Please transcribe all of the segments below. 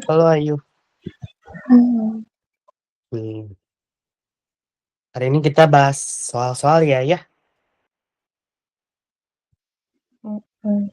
Halo Ayu. Hmm. Hari ini kita bahas soal-soal ya. Hmm.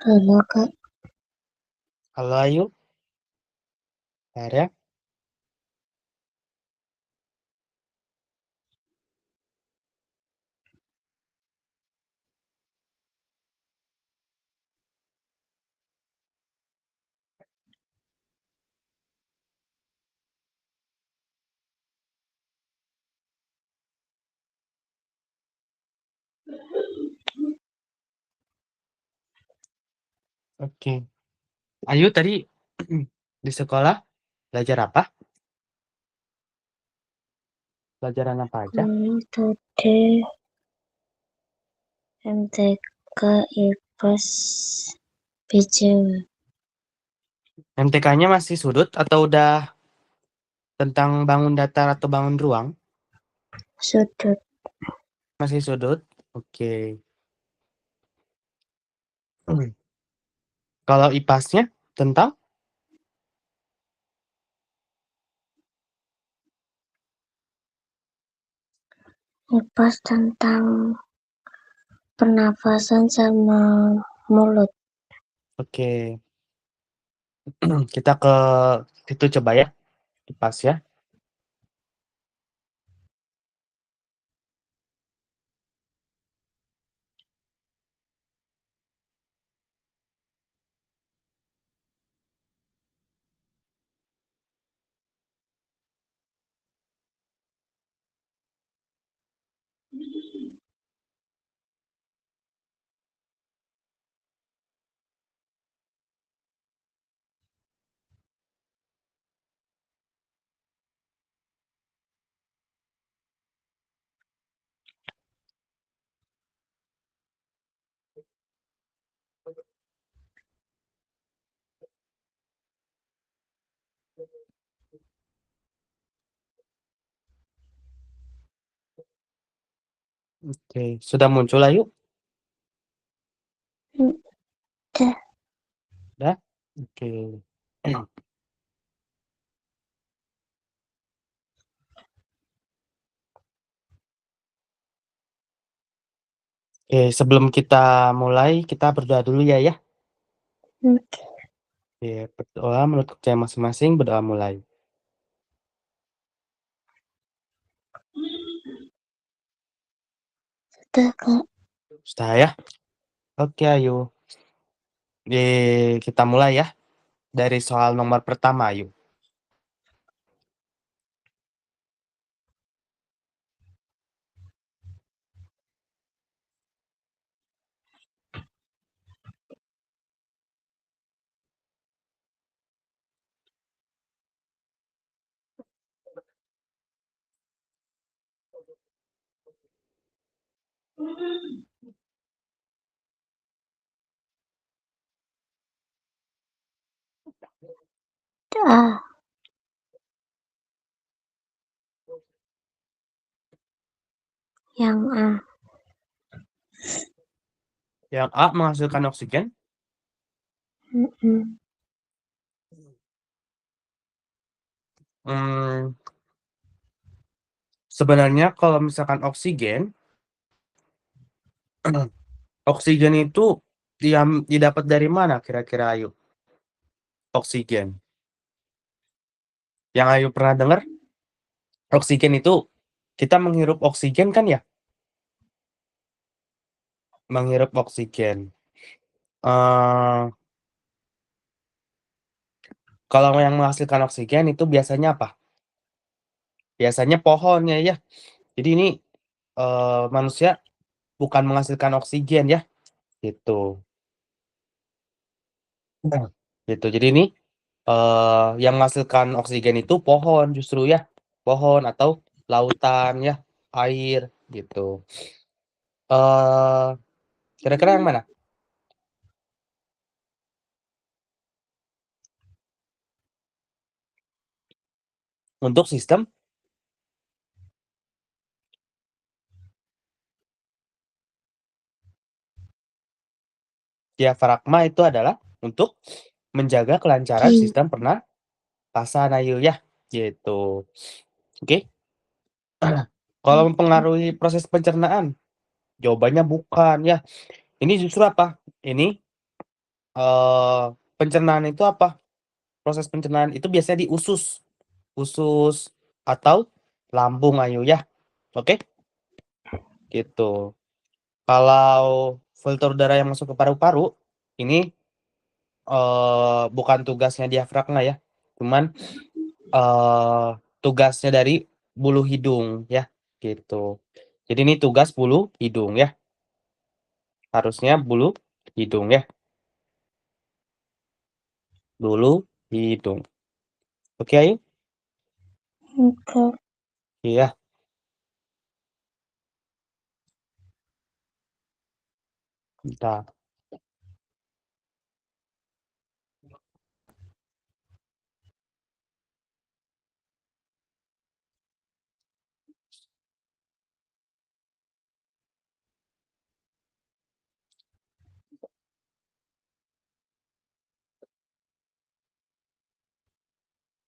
Halo Kak. Halo Ayu. Ya. Oke. Ayu tadi di sekolah belajar apa? Pelajaran apa aja? Today MTK IPS BJW. MTK-nya masih sudut atau udah tentang bangun datar atau bangun ruang? Sudut. Masih sudut. Oke. Kalau IPAS-nya tentang IPS tentang pernafasan sama mulut. oke. Kita ke situ coba ya. IPAS ya. Oke, sudah muncul Ayu? Udah. Udah? Oke. Oke, sebelum kita mulai, kita berdoa dulu ya. Oke. Oke, berdoa menurut kepercayaan masing-masing, berdoa mulai. Sudah Kak. Sudah ya? Oke, Ayu. Kita mulai ya. Dari soal nomor pertama, Ayu. A. Yang A. Yang A menghasilkan oksigen. Sebenarnya kalau misalkan oksigen oksigen itu didapat dari mana kira-kira Ayu? Oksigen. Yang Ayu pernah dengar? Oksigen itu kita menghirup oksigen kan ya? Menghirup oksigen. Kalau yang menghasilkan oksigen itu biasanya apa? Biasanya pohon ya. Jadi ini manusia bukan menghasilkan oksigen ya, gitu. Gitu. Jadi ini yang menghasilkan oksigen itu pohon justru ya, pohon atau lautan ya, air gitu. Kira-kira yang mana? Untuk sistem diafragma itu adalah untuk menjaga kelancaran sistem pernapasan Ayu ya, gitu. Oke. Kalau mempengaruhi proses pencernaan, jawabannya bukan ya. Ini justru apa? Ini pencernaan itu apa? Proses pencernaan itu biasanya di usus atau lambung Ayu ya. Oke? Gitu. Kalau filter udara yang masuk ke paru-paru ini bukan tugasnya diafragma ya. Cuman tugasnya dari bulu hidung ya, gitu. Jadi ini tugas bulu hidung ya. Harusnya bulu hidung ya. Bulu hidung. Oke, Ayu? Oke. Iya. Bentar.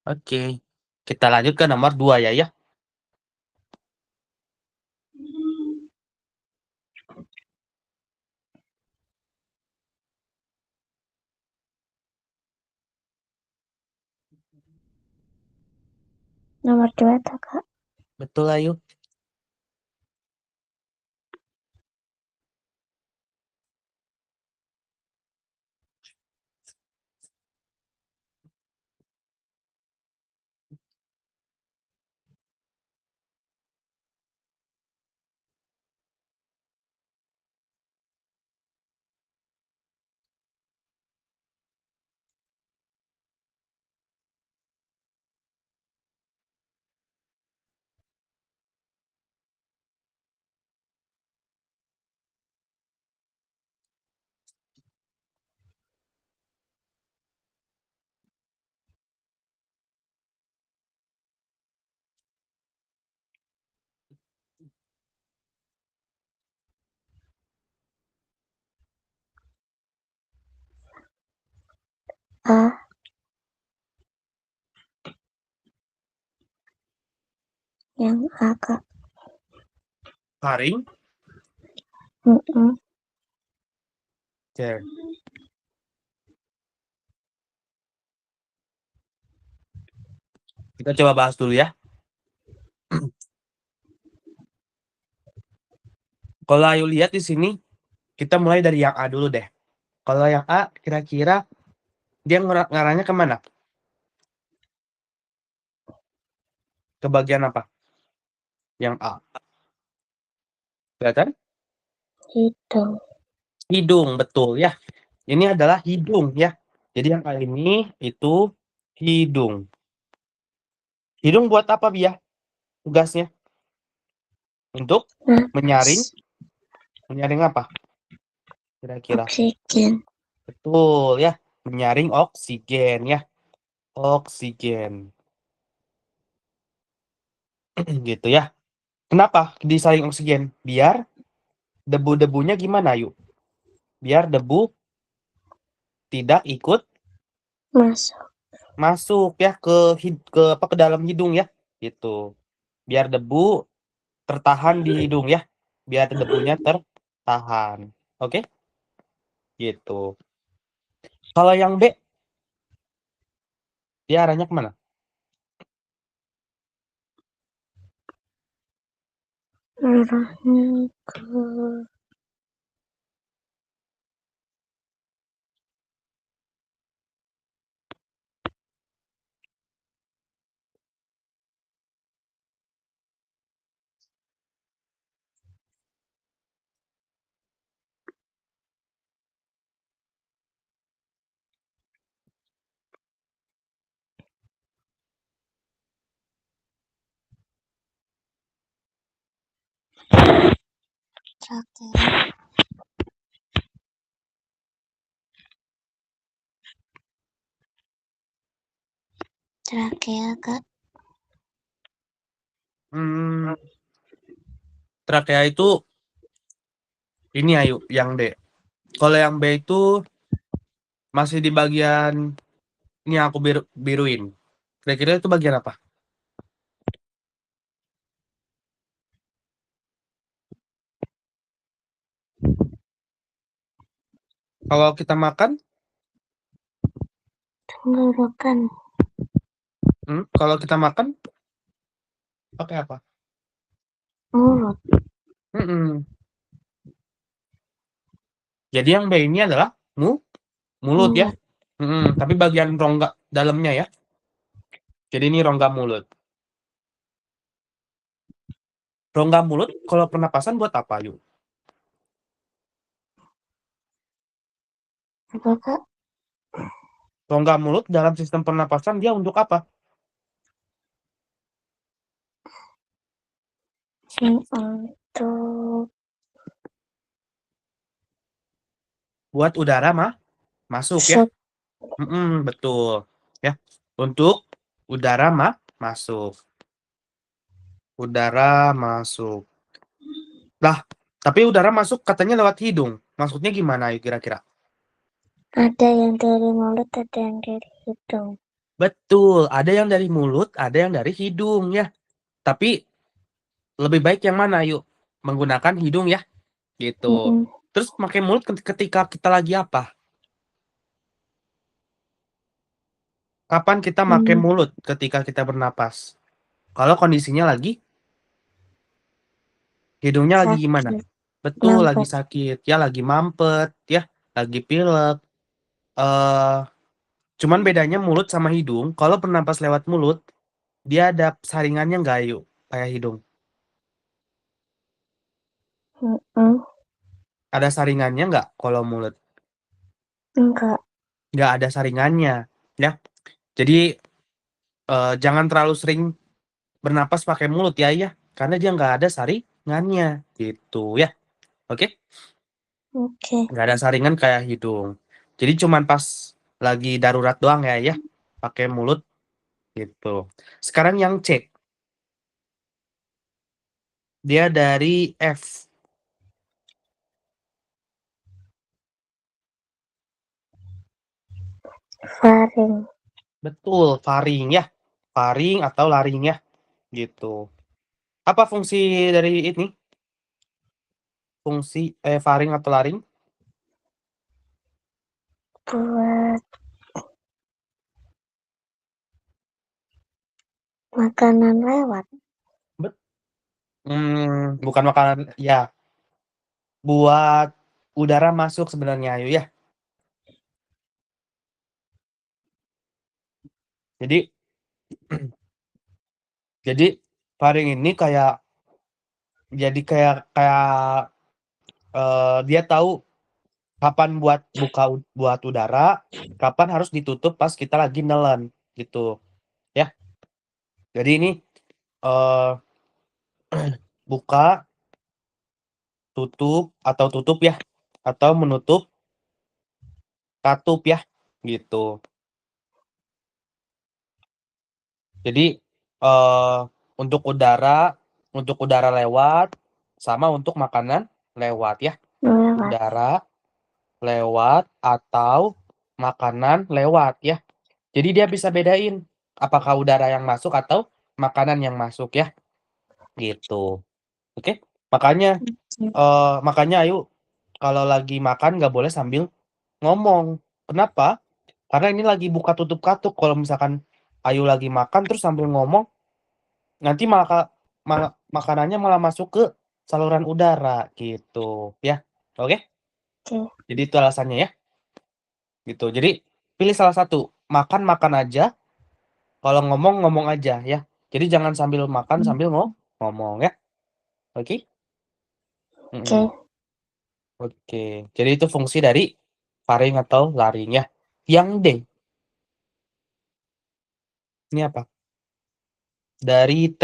Oke. Kita lanjut ke nomor 2 ya. Nomor 2 tuh, Kak. Betul, Ayu. A. Yang A, Kak. Faring. Oke. Kita coba bahas dulu ya. Kalau Ayu lihat di sini, kita mulai dari yang A dulu deh. Kalau yang A, kira-kira dia ngarahnya kemana? Ke bagian apa? Yang A. Kelihatan? Hidung. Hidung, betul ya. Ini adalah hidung ya. Jadi yang A ini itu hidung. Hidung buat apa, Bia? Tugasnya? Untuk menyaring Menyaring apa kira-kira? Oksigen. Betul ya, menyaring oksigen ya, oksigen. Gitu ya. Kenapa disaring oksigen? Biar debu-debunya gimana yuk? Biar debu tidak ikut Masuk. masuk ya ke dalam hidung ya, gitu. Biar debu tertahan di hidung ya, biar debunya tertahan. Oke, gitu. Kalau yang B, dia arahnya kemana? Arahnya ke trakea. Trakea, Kak. Trakea itu ini ayo yang D. Kalau yang B itu masih di bagian ini yang aku biruin. Kira-kira itu bagian apa? Kalau kita makan, Tenggorokan. kalau kita makan pakai apa? Mulut. Mm-mm. Jadi yang B ini adalah mulut ya. Mulut. Tapi bagian rongga dalamnya ya. Jadi ini rongga mulut. Rongga mulut kalau pernapasan buat apa yuk? Apa, Kak? Rongga mulut dalam sistem pernapasan dia untuk apa? Untuk Buat udara masuk ya. masuk. Betul. Ya. Untuk udara masuk. Udara masuk. Lah, tapi udara masuk katanya lewat hidung. Maksudnya gimana yuk kira-kira? Ada yang dari mulut, ada yang dari hidung. Betul, ada yang dari mulut, ada yang dari hidung ya. Tapi lebih baik yang mana yuk? Menggunakan hidung ya, gitu. Mm-mm. Terus pakai mulut ketika kita lagi apa? Kapan kita pakai mulut ketika kita bernapas? Kalau kondisinya lagi hidungnya lagi gimana? Sakit. Betul, lagi Mampet. sakit, ya lagi mampet, ya lagi pilek. eh Cuman bedanya mulut sama hidung. Kalau bernapas lewat mulut, dia ada saringannya nggak yuk? Kayak hidung. Mm-mm. Ada saringannya nggak kalau mulut? Enggak. Nggak ada saringannya, ya. Jadi jangan terlalu sering bernapas pakai mulut ya, ya. Karena dia nggak ada saringannya, gitu ya. Oke? Oke. Nggak ada saringan kayak hidung. Jadi cuman pas lagi darurat doang ya, ya. Pakai mulut, gitu. Sekarang yang C. Dia dari F. Faring. Betul, faring ya. Faring atau laring ya, gitu. Apa fungsi dari ini? Fungsi faring atau laring? Buat makanan lewat. Bukan makanan ya, buat udara masuk sebenarnya ayo ya. Jadi jadi faring ini kayak kayak dia tahu kapan buat udara, kapan harus ditutup pas kita lagi nelen gitu ya. Jadi ini eh buka tutup ya, atau menutup katup ya, gitu. Jadi, untuk udara lewat, sama untuk makanan lewat ya. Lewat. Udara lewat atau makanan lewat ya. Jadi dia bisa bedain apakah udara yang masuk atau makanan yang masuk ya, gitu. Oke? Makanya ayo kalau lagi makan nggak boleh sambil ngomong. Kenapa? Karena ini lagi buka tutup katup. Kalau misalkan Ayu lagi makan terus sambil ngomong, nanti makanannya malah masuk ke saluran udara gitu ya. Oke? Oke. Jadi itu alasannya ya. Gitu. Jadi pilih salah satu. Makan aja, kalau ngomong ngomong aja ya. Jadi jangan sambil makan sambil ngomong ya. Oke? Oke. Mm-mm. Oke. Jadi itu fungsi dari faring atau laring ya. Yang D. Ini apa? Dari T.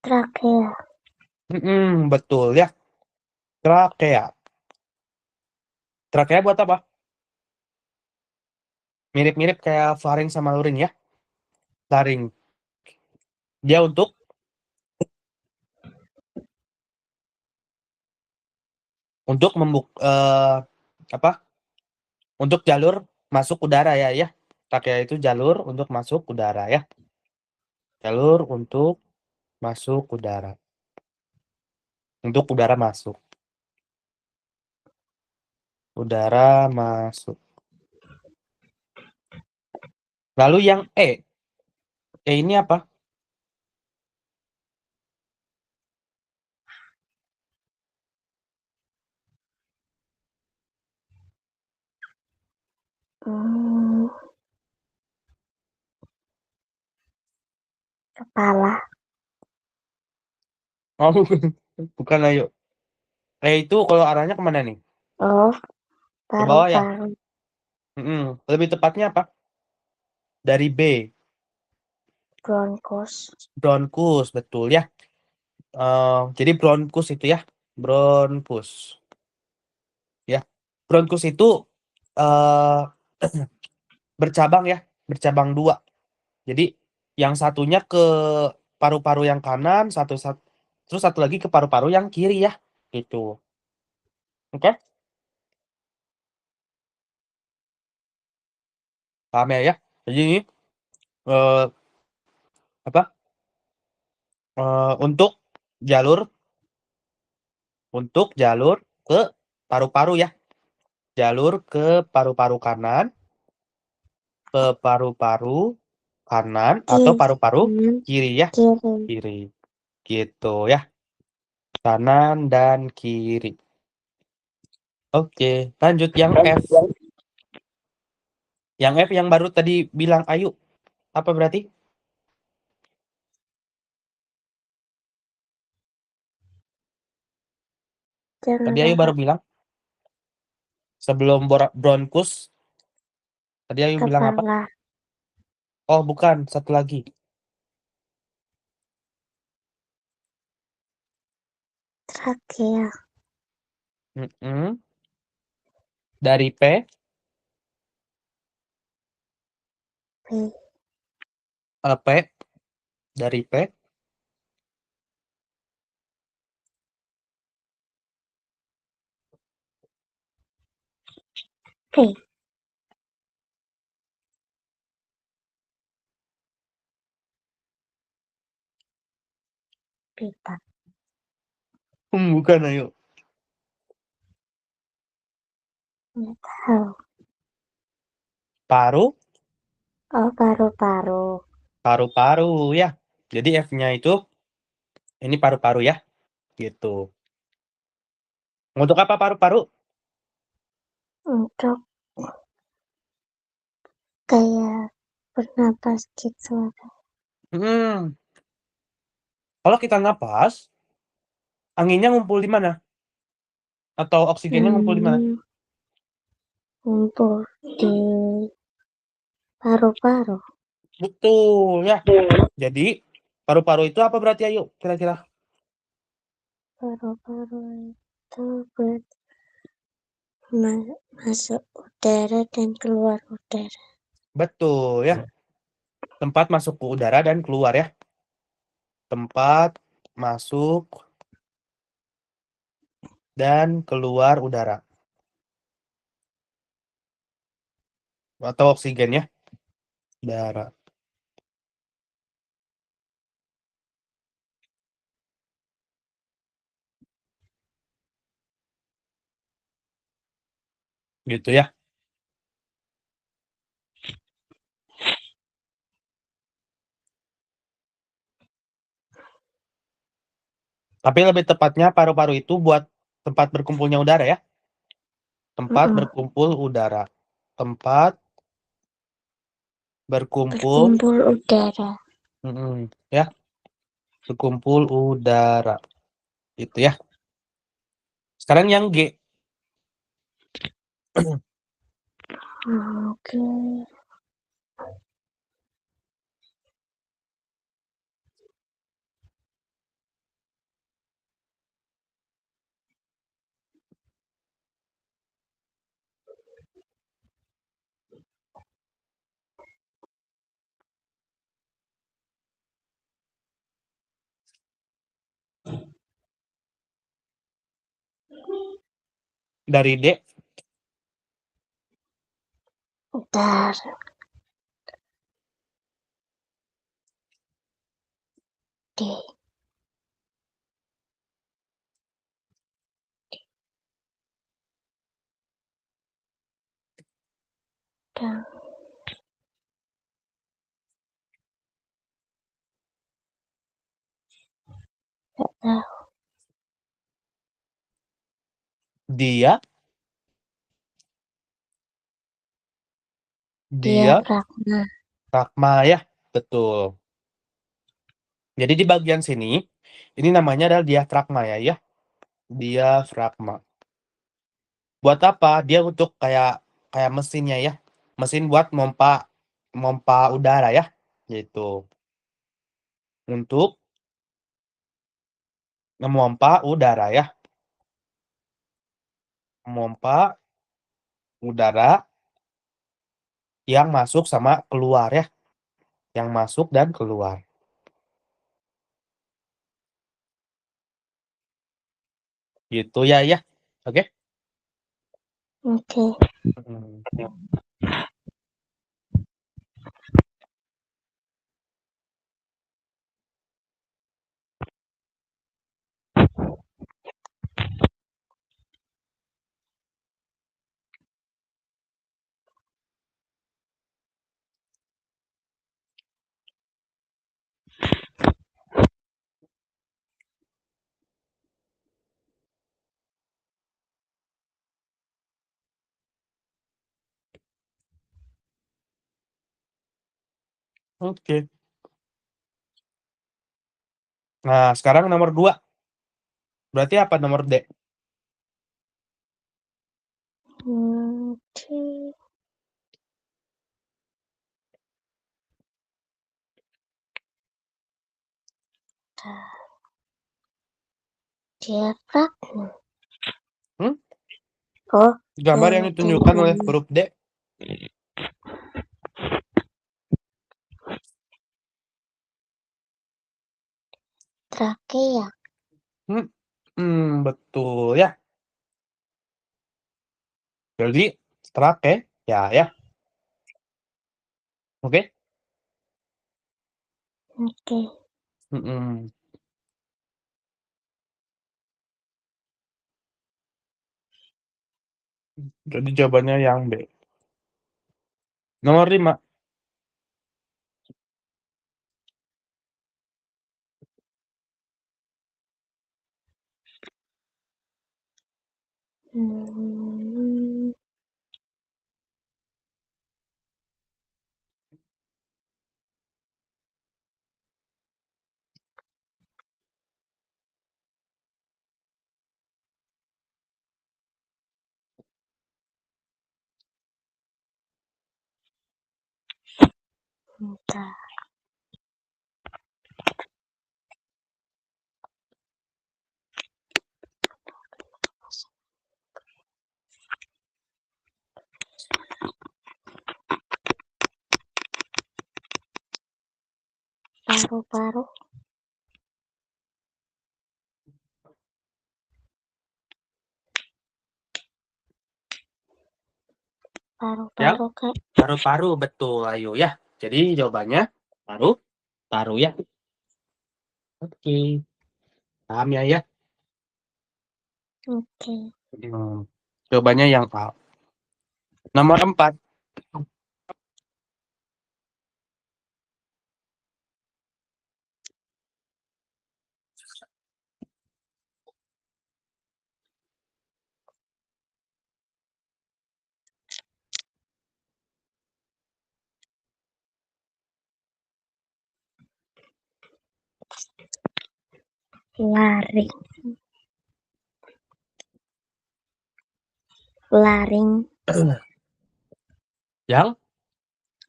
Trakea. Betul ya. Trakea. Trakea buat apa? Mirip-mirip kayak faring sama laring ya. Laring. Dia untuk apa? Untuk jalur masuk udara ya. Trakea itu jalur untuk masuk udara ya. Jalur untuk masuk udara. Untuk udara masuk. Udara masuk. Lalu yang E. E ini apa? Kepala. Oh, bukan ayo. E itu kalau arahnya kemana nih? Oh, Ke bawah ya? paru-paru. Lebih tepatnya apa? Dari B. Bronkus. Bronkus, betul ya. Jadi bronkus itu ya. Bronkus. Ya. Bronkus itu eh bercabang ya. Bercabang dua. Jadi yang satunya ke paru-paru yang kanan, terus satu lagi ke paru-paru yang kiri ya. Gitu. Oke? Paham ya? Jadi ini eh, apa? Untuk jalur ke paru-paru ya. Jalur ke paru-paru kanan, ke paru-paru kanan atau Kiri. paru-paru kiri ya. Kiri. Kiri. Gitu ya. Kanan dan kiri. Oke, lanjut yang F. Yang F yang baru tadi bilang Ayu. Apa berarti? Jangan Tadi Ayu baru apa. bilang sebelum bronkus. Tadi Ayu bilang apa? Kepala. Oh, bukan, satu lagi. Trakea. Mm-mm. Dari P, P. P, dari P, P. Pipa. Bukan Ayu. Nggak tahu. Paru, Oh, paru-paru. paru-paru ya. Jadi F-nya itu ini paru-paru ya. Gitu. Untuk apa paru-paru? Untuk kayak bernapas gitu. Hmm, Kalau kita napas, anginnya ngumpul di mana? Atau oksigennya ngumpul di mana? Ngumpul di paru-paru. Betul ya. Jadi paru-paru itu apa berarti ayo kira-kira? Paru-paru itu buat masuk udara dan keluar udara. Betul ya. Tempat masuk ke udara dan keluar ya. Tempat masuk dan keluar udara. Atau oksigen ya. Udara. Gitu ya. Tapi lebih tepatnya paru-paru itu buat tempat berkumpulnya udara ya. Tempat berkumpul udara. Tempat berkumpul Berkumpul udara. ya. Berkumpul udara. Itu ya. Sekarang yang G. Oke. Dari D. Udara. D. Dan gak tahu. Dia. Diafragma. Diafragma ya. Betul. Jadi di bagian sini, ini namanya adalah diafragma ya. Ya. Diafragma. Buat apa? Dia untuk kayak mesinnya ya. Mesin buat mompa udara ya. Gitu. Untuk memompa udara ya. Memompa udara yang masuk sama keluar ya. Yang masuk dan keluar. Gitu ya ya. Oke. Oke. Hmm. Oke. Nah, sekarang nomor 2. Berarti apa nomor D? Oke. Diafragma. Hmm? Oh, Gambar yang ditunjukkan oleh diafragma. huruf D. Trakea. Betul ya. Jadi trake ya. Oke. Oke. Mm-mm. Jadi jawabannya yang B. Nomor 5. Hmm. Bentar. Paru-paru. Paru-paru, Kak. Paru-paru, betul. Ayo ya. Jadi jawabannya paru ya. Oke. Paham ya? Oke. Jawabannya yang A. Nomor 4. Laring. Laring. Yang?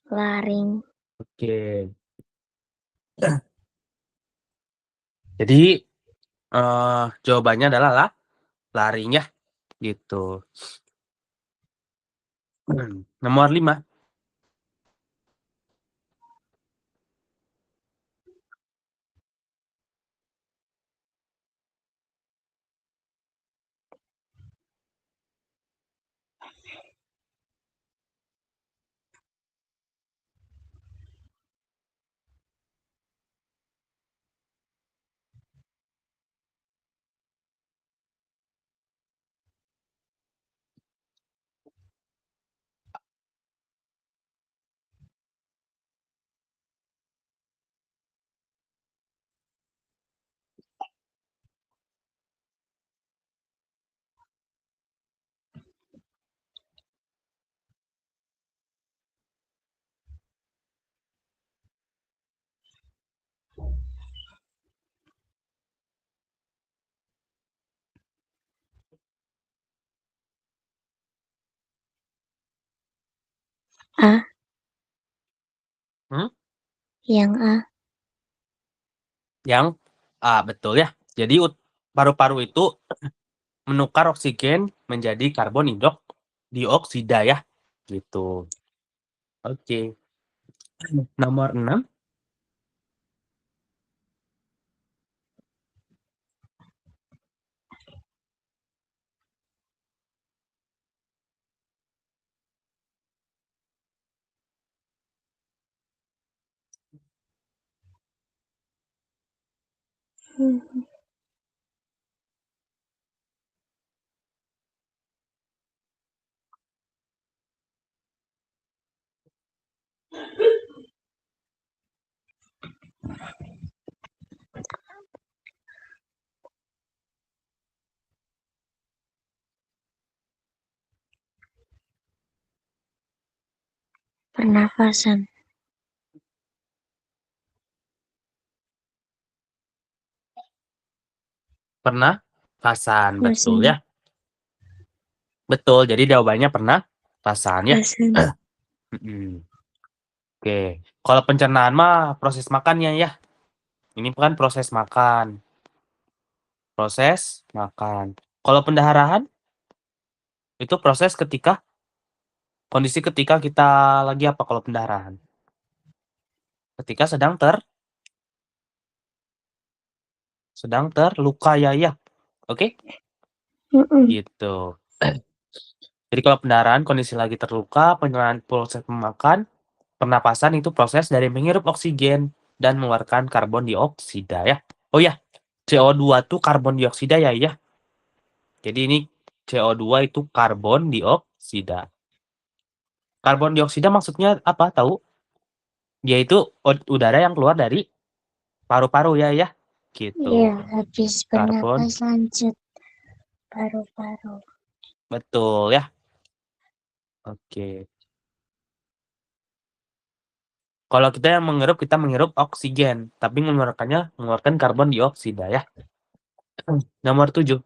Laring. Oke. Jadi jawabannya adalah laring ya. Gitu. Nomor 5. A. Hmm? Yang A. Yang A, betul ya. Jadi paru-paru itu menukar oksigen menjadi karbon dioksida ya. Gitu. Oke. Nomor 6. Pernafasan. Pernafasan, betul Fasan. ya. Betul, jadi jawabannya pernafasan ya. Fasan. Oke. Kalau pencernaan mah proses makannya ya. Ini kan proses makan. Proses makan. Kalau pendaharahan itu proses kondisi ketika kita lagi apa kalau pendaharahan? Ketika sedang terluka ya. Oke? Gitu. Jadi kalau pendarahan kondisi lagi terluka, pencernaan proses memakan, pernapasan itu proses dari menghirup oksigen dan mengeluarkan karbon dioksida ya. Oh ya, CO2 tuh karbon dioksida ya. Jadi ini CO2 itu karbon dioksida. Karbon dioksida maksudnya apa tahu? Yaitu udara yang keluar dari paru-paru ya. Gitu. Iya, habis Karbon, bernapas lanjut paru-paru. betul ya. Oke. Kalau kita yang menghirup, kita menghirup oksigen, tapi mengeluarkan karbon dioksida ya. Nomor 7.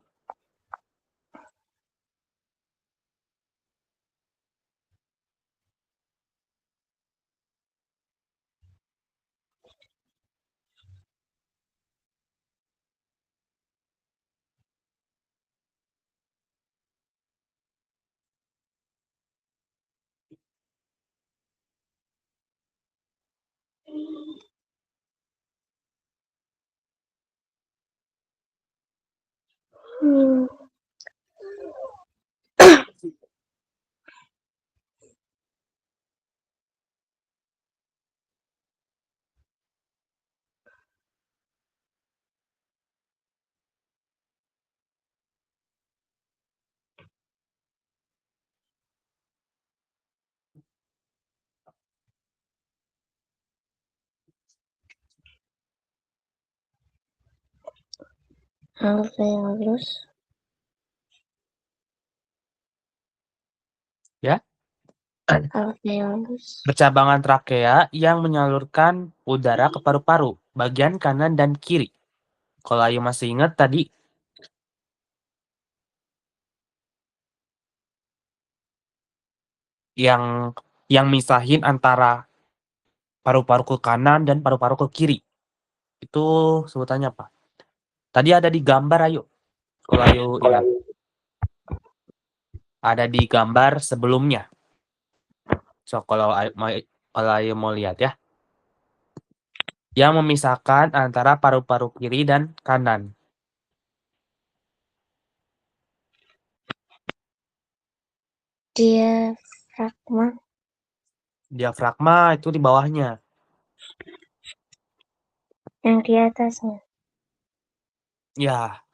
Hmm, alveolus, Ya, alveolus, percabangan trakea yang menyalurkan udara ke paru-paru, bagian kanan dan kiri. Kalau Ayu masih ingat tadi, yang misahin antara paru-paru ke kanan dan paru-paru ke kiri. Itu sebutannya apa? Tadi ada di gambar, Ayu. Kalau Ayu ingat. Ada di gambar sebelumnya. So, kalau Ayu mau lihat ya. Yang memisahkan antara paru-paru kiri dan kanan. diafragma, Diafragma itu di bawahnya. yang di atasnya, Ya,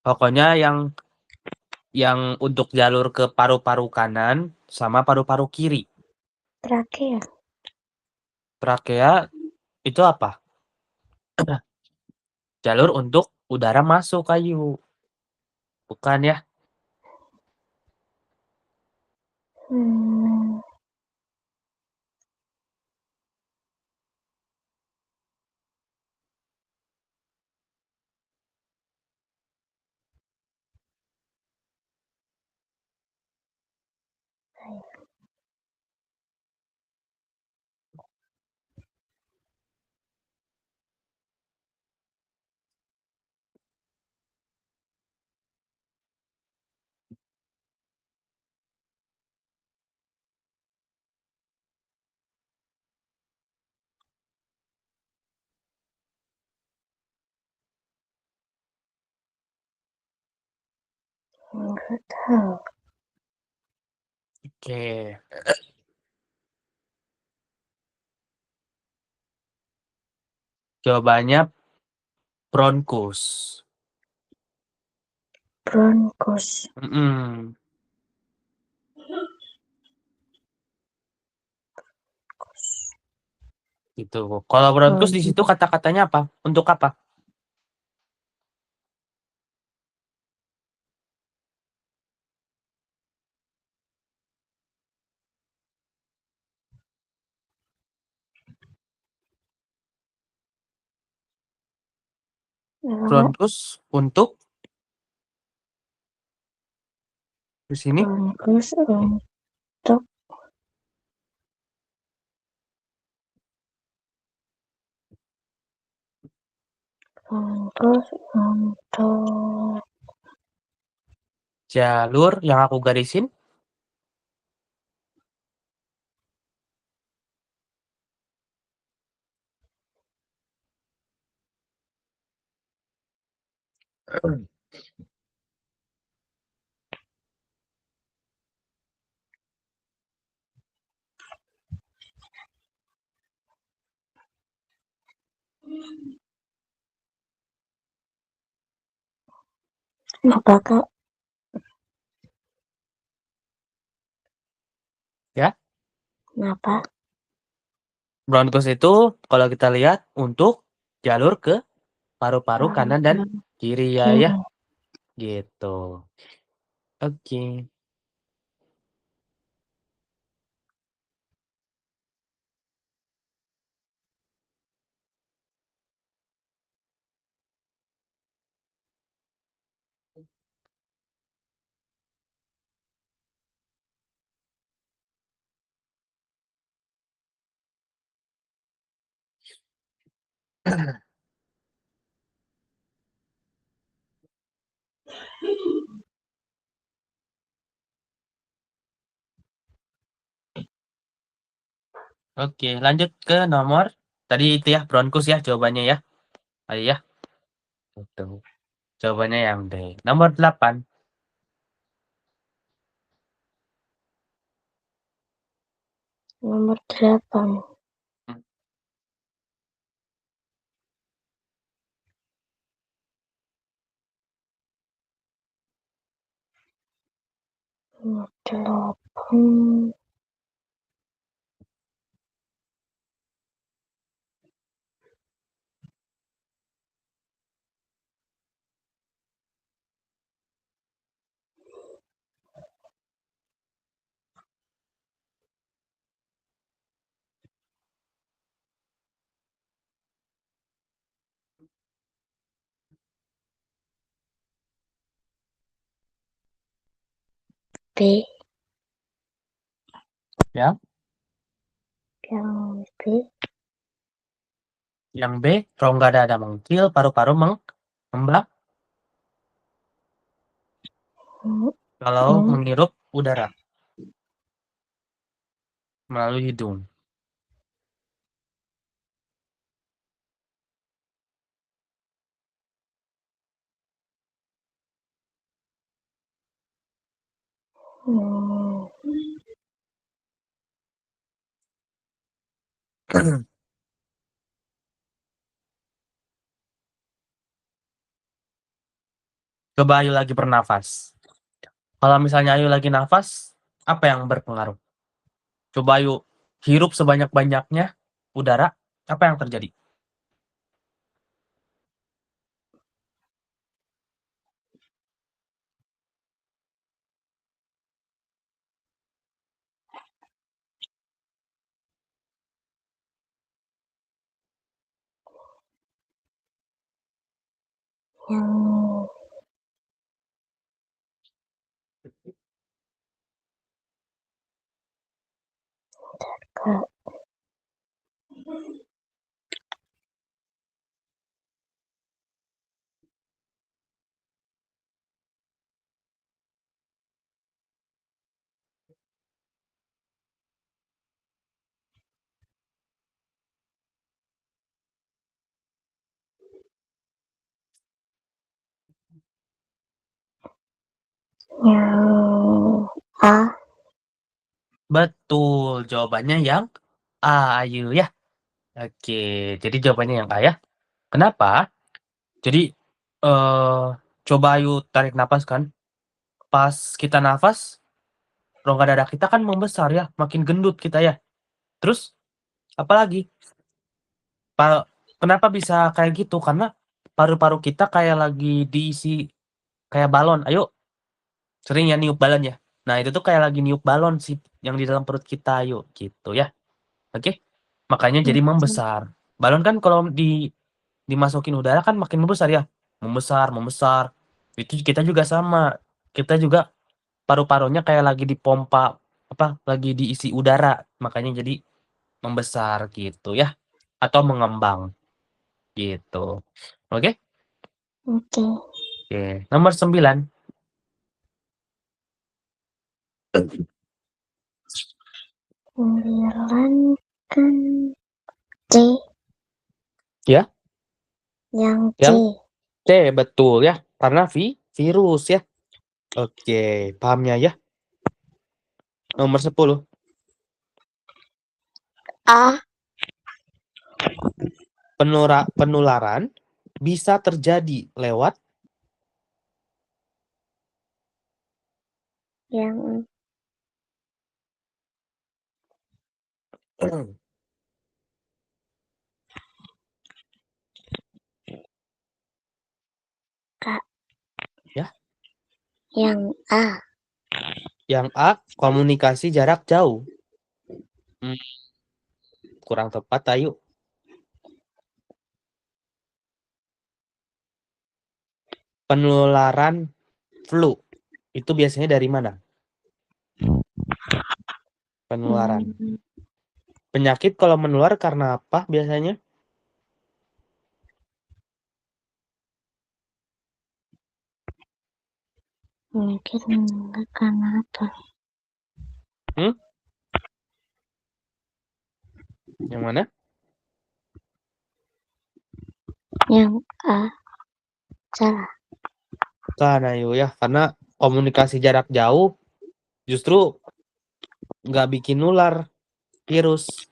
pokoknya yang untuk jalur ke paru-paru kanan sama paru-paru kiri. trakea, Trakea itu apa? Jalur untuk udara masuk, Ayu. Bukan ya? hmm, nggak tahu, Oke. Jawabannya bronkus. bronkus, Mm-mm, gitu. Kalau bronkus di situ kata-katanya apa? Untuk apa? Bronkus untuk di sini. bronkus untuk bronkus untuk Jalur yang aku garisin. apa kak? Ya, Kenapa? bronkus itu kalau kita lihat untuk jalur ke paru-paru kanan dan kiri ya ya. Kiri. Gitu. Oke. Oke, lanjut ke nomor Tadi itu ya, bronkus ya jawabannya ya. Ayo ya. Itu. Jawabannya yang D. Nomor 8. Nomor 8. Hmm. Nomor 8. B. Ya. Yang B. Yang B, rongga dada mengkil, paru-paru mengembang kalau menghirup udara melalui hidung. Hmm. Coba Ayu lagi bernafas. Kalau misalnya Ayu lagi nafas, apa yang berpengaruh? Coba Ayu hirup sebanyak-banyaknya udara, apa yang terjadi? Yang ke yang A. Betul, jawabannya yang A, Ayu ya. Oke, jadi jawabannya yang A ya. Kenapa? Jadi coba Ayu tarik napas kan. Pas kita nafas, rongga dada kita kan membesar ya, makin gendut kita ya. Terus apalagi? Kenapa bisa kayak gitu? Karena paru-paru kita kayak lagi diisi kayak balon. Ayo, sering ya niup balon ya. Nah, itu tuh kayak lagi niup balon sih yang di dalam perut kita, ayo gitu ya. Oke? Makanya jadi membesar. Balon kan kalau dimasukin udara kan makin membesar ya. Membesar, membesar. Itu kita juga sama. Kita juga paru-parunya kayak lagi dipompa lagi diisi udara. Makanya jadi membesar gitu ya. Atau mengembang gitu. Oke? Oke. Oke. Nomor 9. 9 kan C. Ya, Yang C. yang C betul ya. Karena virus ya. Oke, pahamnya ya. Nomor 10. A. Penularan bisa terjadi lewat Yang K. ya. Yang A. Yang A, komunikasi jarak jauh. Hmm, kurang tepat, ayo. Penularan flu. Itu biasanya dari mana? Penularan. Penyakit kalau menular karena apa biasanya? Mungkin karena apa? Hmm? Yang mana? Yang A. Salah. Kan Ayu ya, karena komunikasi jarak jauh justru nggak bikin nular virus.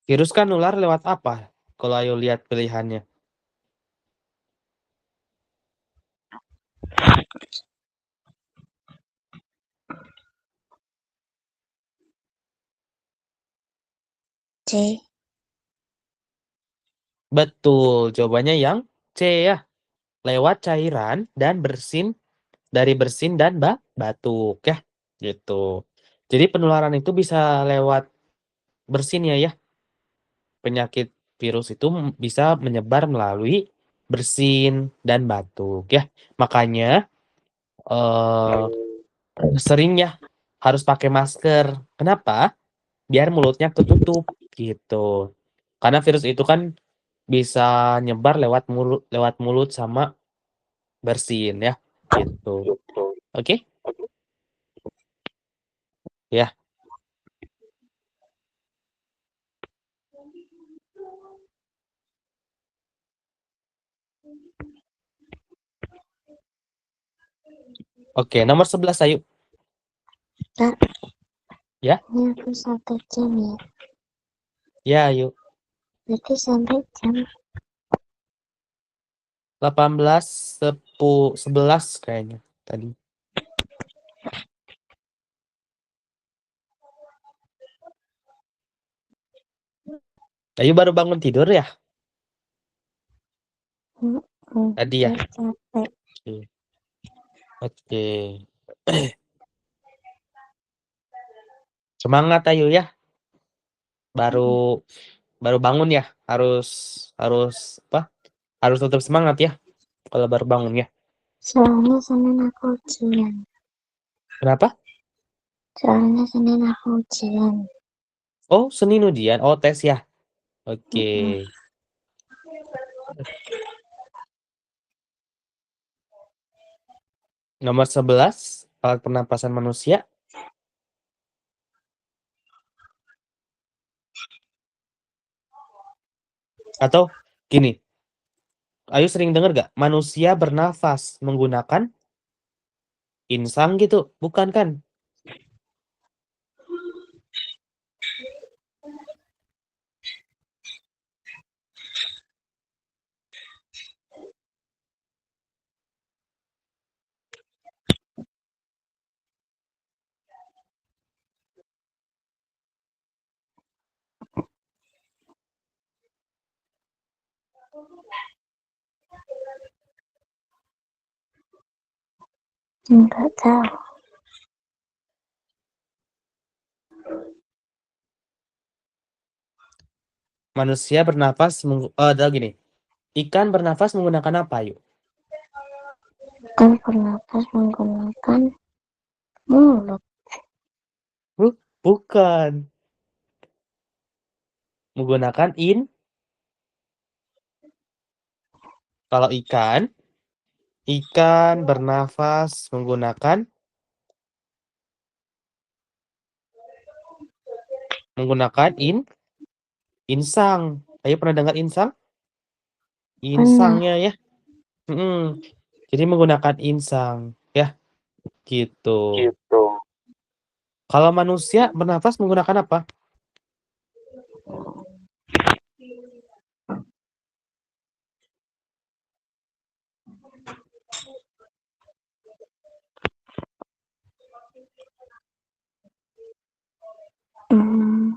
Virus kan nular lewat apa? Kalau Ayu lihat pilihannya. C. Betul, jawabannya yang C ya. Lewat cairan dan bersin dari bersin dan batuk ya. Gitu. Jadi penularan itu bisa lewat bersin ya. Penyakit virus itu bisa menyebar melalui bersin dan batuk ya. Makanya sering ya harus pakai masker. Kenapa? Biar mulutnya ketutup gitu. Karena virus itu kan bisa nyebar lewat mulut sama bersin ya gitu. Oke? Ya. Oke, nomor 11 ayo. Kak. Ya. Ini aku 1 jam ya. Ya, ayo. Berarti sampai jam 18 11 kayaknya tadi. Ayo baru bangun tidur ya? Tadi ya. capek. Oke. Semangat ayo ya. Baru bangun ya. Harus apa? Harus tetap semangat ya kalau baru bangun ya. Soalnya Senin aku ujian. Kenapa? Soalnya Senin aku ujian. Oh, Senin ujian. Oh, tes ya. Oke. Nomor 11, alat pernapasan manusia. Atau gini, Ayu sering dengar gak? Manusia bernafas menggunakan insang gitu, bukan kan? Enggak tahu. Manusia bernafas, ada gini. Ikan bernafas menggunakan apa, yuk? Kan bernapas menggunakan mulut. Bukan. Menggunakan kalau ikan bernafas menggunakan insang. Ayo pernah dengar insang? Insangnya ya. Jadi menggunakan insang ya, gitu. Kalau manusia bernafas menggunakan apa? Hmm.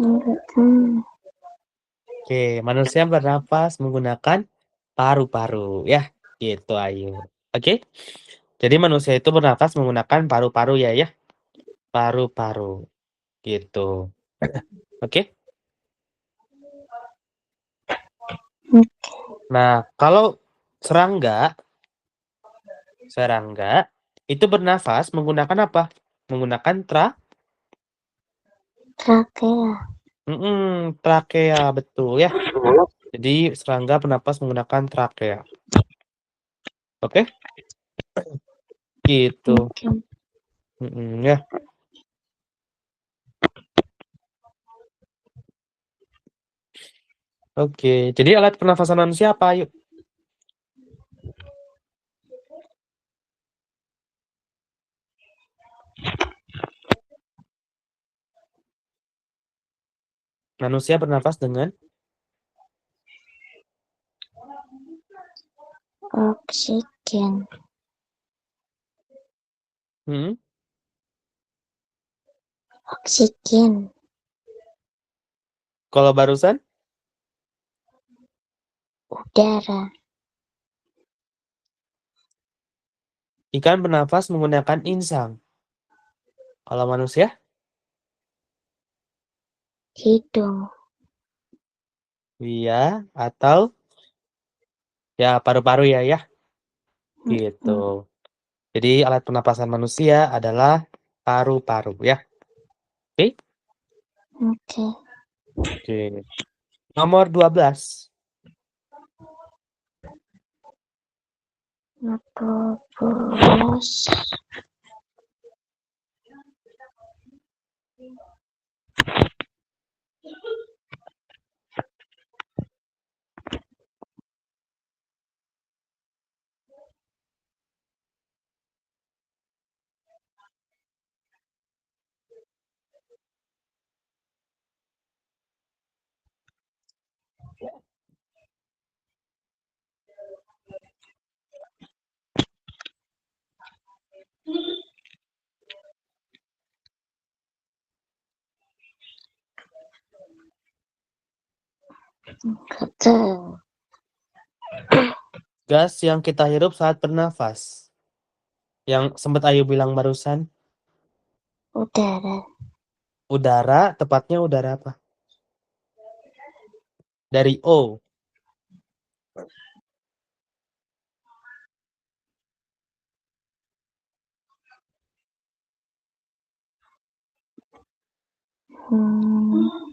Enggak tahu. Oke, manusia bernafas menggunakan paru-paru ya, gitu Ayu. Oke. Jadi manusia itu bernafas menggunakan paru-paru ya. Paru-paru. Gitu. Oke? Nah, kalau serangga itu bernafas menggunakan apa? Menggunakan Trakea. trakea, betul ya. Jadi serangga bernafas menggunakan trakea. Oke? Gitu. Oke. Ya. Oke, jadi alat pernafasan manusia apa? Yuk. Manusia bernafas dengan Oksigen. hmm, Oksigen. kalau barusan Udara. ikan bernafas menggunakan insang. Kalau manusia, Hidung. iya atau ya paru-paru ya. Gitu. Jadi alat pernapasan manusia adalah paru-paru ya. Oke? Oke. Oke. Nomor 12. Ngepolos. Kata. Gas yang kita hirup saat bernafas. Yang sempat Ayu bilang barusan, Udara. udara, tepatnya udara apa? Dari O. Hmm.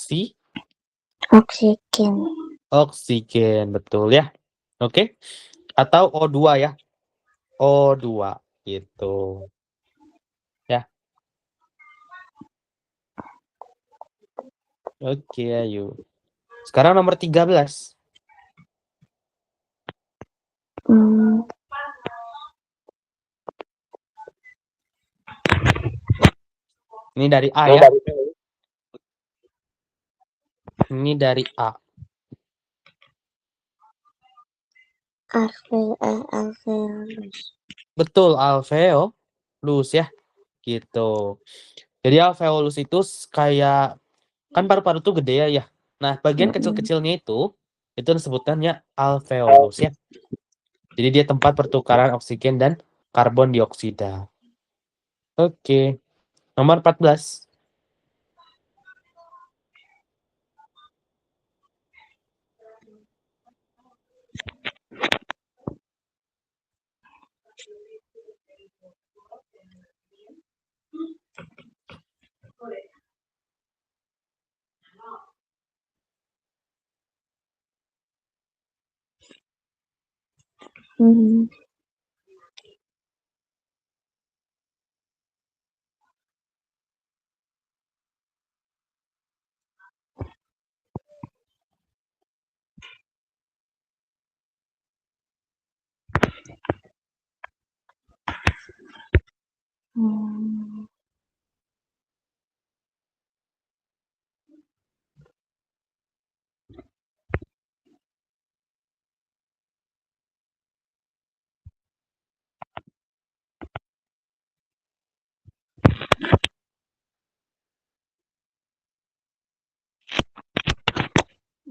Si. Oksigen. Oksigen, betul ya. Oke. Atau O2 ya. O2 gitu. Ya. Oke, ayo. Sekarang nomor 13. Hmm. Ini dari A ya. Ini dari A. Alveolus. Betul, alveolus ya. Gitu. Jadi alveolus itu kayak kan paru-paru tuh gede ya. Nah, bagian kecil-kecilnya itu disebutkannya alveolus ya. Jadi dia tempat pertukaran oksigen dan karbon dioksida. Oke. Nomor 14. Hmm. Hmm,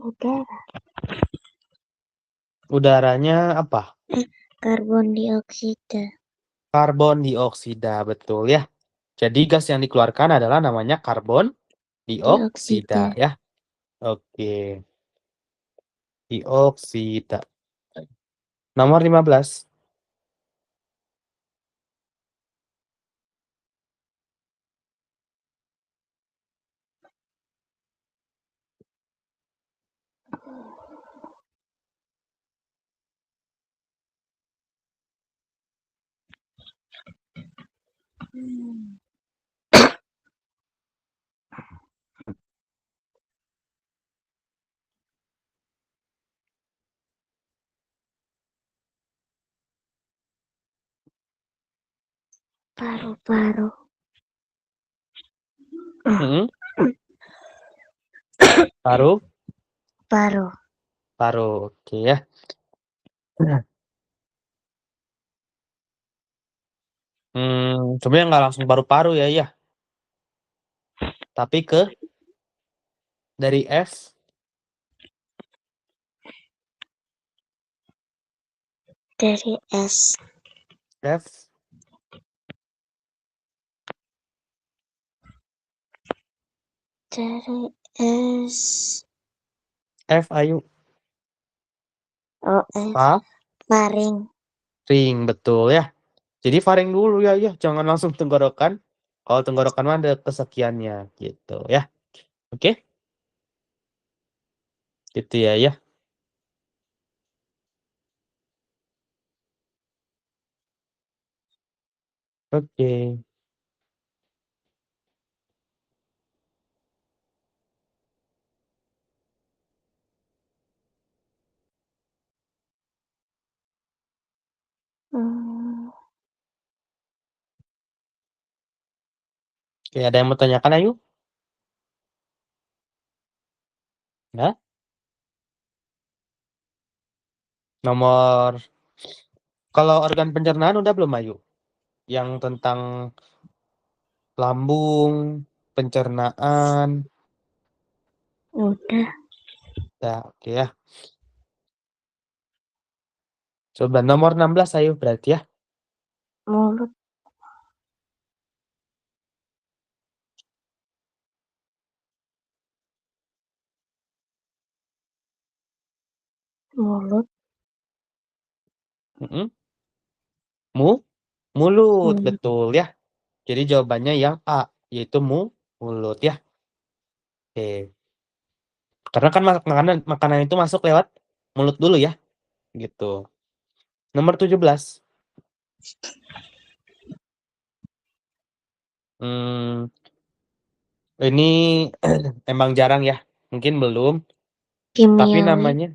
udara, Udaranya apa? karbon dioksida, Karbon dioksida, betul ya. Jadi gas yang dikeluarkan adalah namanya karbon dioksida dioksida, ya. Oke, dioksida. Nomor 15. paru-paru, Mm-mm. Paru, paru, paru. Oke ya. Sebenarnya nggak langsung paru-paru ya, ya. Tapi dari dari es, F, dari es, F, ayo. OS, faring, Faring, betul ya. Jadi faring dulu ya, ya. Jangan langsung tenggorokan. Kalau tenggorokan mah ada kesekiannya gitu ya. Oke, gitu ya, ya. Oke. hmm, Oke, ada yang mau tanyakan, ayo? Ya. Nomor, kalau organ pencernaan udah belum, Ayu? Yang tentang lambung, pencernaan. udah, Ya, oke ya. Coba nomor 16, Ayu, berarti ya. mulut, mulut, Mm-mm. Mulut, mulut, betul ya. Jadi jawabannya yang A, yaitu mulut ya. Oke. Karena kan makanan itu masuk lewat mulut dulu ya, gitu. Nomor 17. Hmm, ini emang jarang ya. Mungkin belum, tapi kimiawi, namanya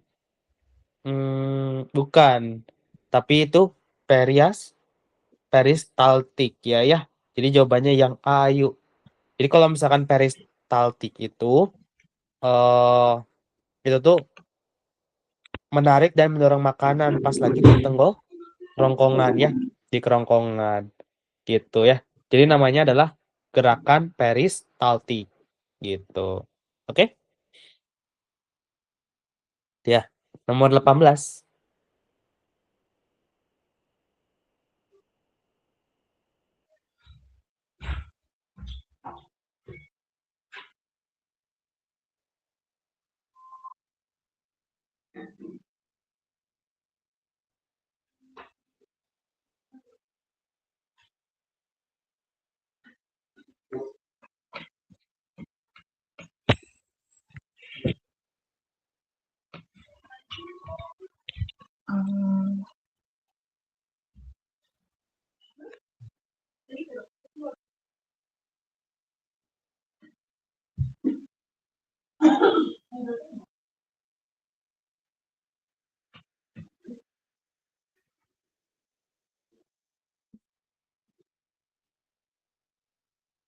bukan. Tapi itu peristaltik ya ya. Jadi jawabannya yang A, yuk. Jadi kalau misalkan peristaltik eh itu tuh menarik dan mendorong makanan pas lagi di kerongkongan ya, di kerongkongan gitu ya. Jadi namanya adalah gerakan peristaltik gitu. Oke? Ya. Nomor 18.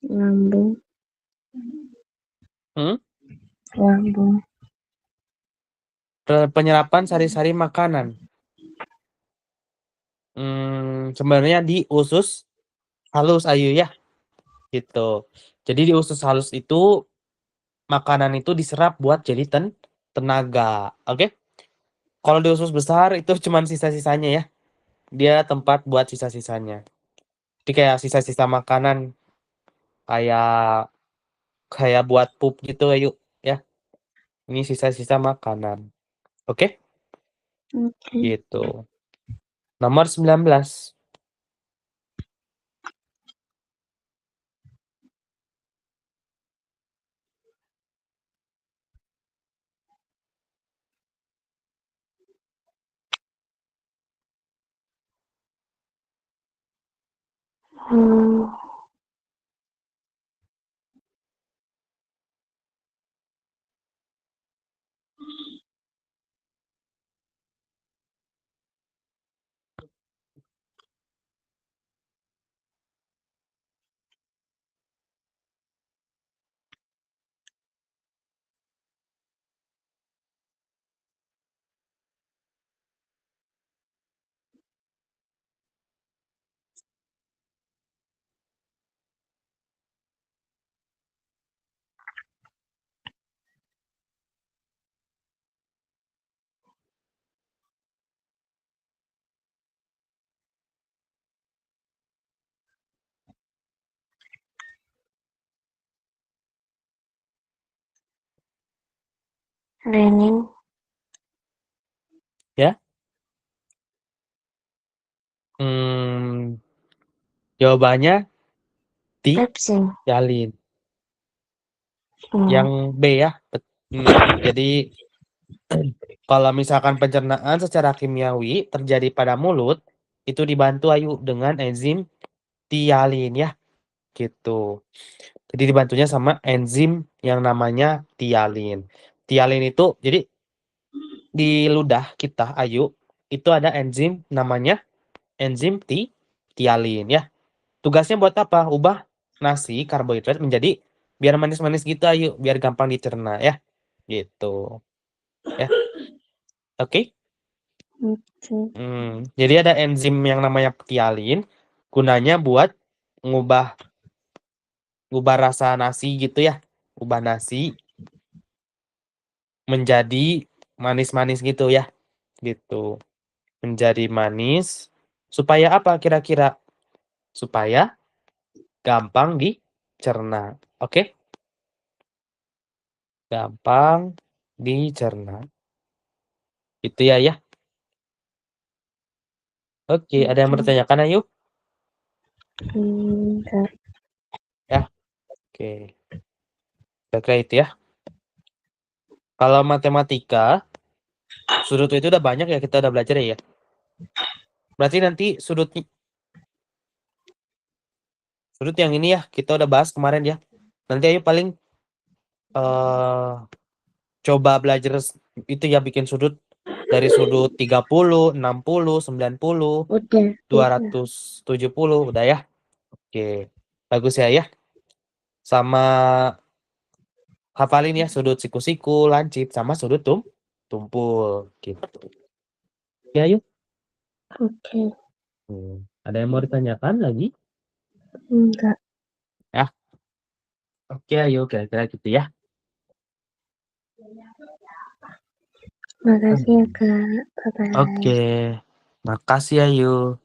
Lambung. Lambung. Penyerapan sari-sari makanan. Sebenarnya di usus halus Ayu ya, gitu. Jadi di usus halus itu makanan itu diserap buat jadi tenaga, oke? Kalau di usus besar itu cuman sisa-sisanya ya, dia tempat buat sisa-sisanya. Jadi kayak sisa-sisa makanan, kayak kayak buat pup gitu Ayu ya. Ini sisa-sisa makanan, oke? Oke. Gitu. Nomor 19. Hmm, renin. Ya. Hmm, Jawabannya Pepsi. tialin. Hmm. Yang B ya. Jadi kalau misalkan pencernaan secara kimiawi terjadi pada mulut, itu dibantu Ayu dengan enzim tialin ya, gitu. Jadi dibantunya sama enzim yang namanya tialin. Tialin itu jadi di ludah kita Ayu itu ada enzim namanya enzim tialin ya. Tugasnya buat apa? Ubah nasi karbohidrat menjadi biar manis-manis gitu Ayu, biar gampang dicerna ya. Gitu. Ya. Oke. Oke. Jadi ada enzim yang namanya tialin, gunanya buat ngubah rasa nasi gitu ya. Ubah nasi menjadi manis-manis gitu ya. Gitu. Menjadi manis supaya apa kira-kira? Supaya gampang dicerna. Oke? Gampang dicerna. Itu ya ya. Oke, ada yang Oke. bertanyakan ayo? Enggak. Ya. Oke. Kira-kira itu ya. Kalau matematika, sudut itu udah banyak ya, kita udah belajar ya. Berarti nanti sudut yang ini ya, kita udah bahas kemarin ya. Nanti ayo paling coba belajar itu ya, bikin sudut dari sudut 30, 60, 90, Udah. 270, udah ya. Oke. Bagus ya ya. Sama hafalin ya sudut siku-siku, lancip, sama sudut tumpul gitu. Ya yuk. Oke. Ada yang mau ditanyakan lagi? Enggak. Ya. Oke, ayo kira-kira gitu ya. Makasih ya, Kak. Bye-bye. Oke. Makasih ayo.